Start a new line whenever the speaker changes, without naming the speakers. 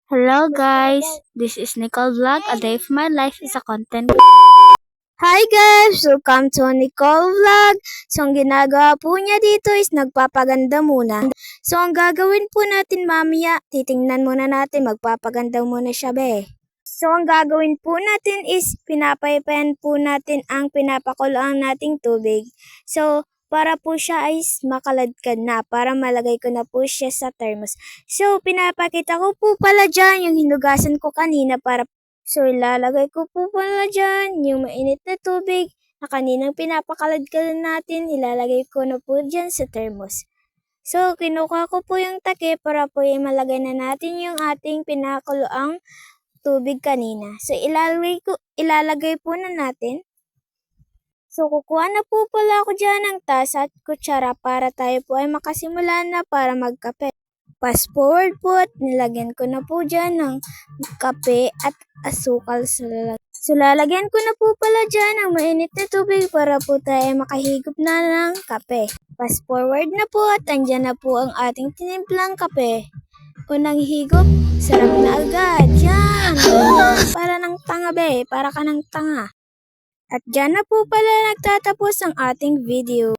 Hello guys, this is Nicole Vlog. A day of my life is a content.
Hi guys! Welcome to Nicole Vlog. So, ang ginagawa po niya dito is nagpapaganda muna. So, ang gagawin po natin mamaya, titingnan muna natin, magpapaganda muna siya be. So, ang gagawin po natin is pinapaypayan po natin ang pinapakuloan nating tubig. So, para po siya ay makaladkad na, para malagay ko na po siya sa thermos. So, pinapakita ko po pala dyan yung hinugasan ko kanina para So, ilalagay ko po pala dyan yung mainit na tubig na kaninang pinapakaladkad natin, ilalagay ko na po dyan sa thermos. So, kinuha ko po yung take para po malagay na natin yung ating pinakuloang tubig kanina. So, ilalagay po na natin. So, kukuha na po pala ako dyan ng tasa at kutsara para tayo po ay makasimula na para magkape. Fast forward po at nilagyan ko na po dyan ng kape at asukal sa lalagyan. So, lalagyan ko na po pala dyan ng mainit na tubig para po tayo makahigop na ng kape. Fast forward na po at andyan na po ang ating tinimplang kape. Unang higop, sarap na agad. Yan! Para ng tanga be, para ka ng tanga. At dyan na po pala nagtatapos ang ating video.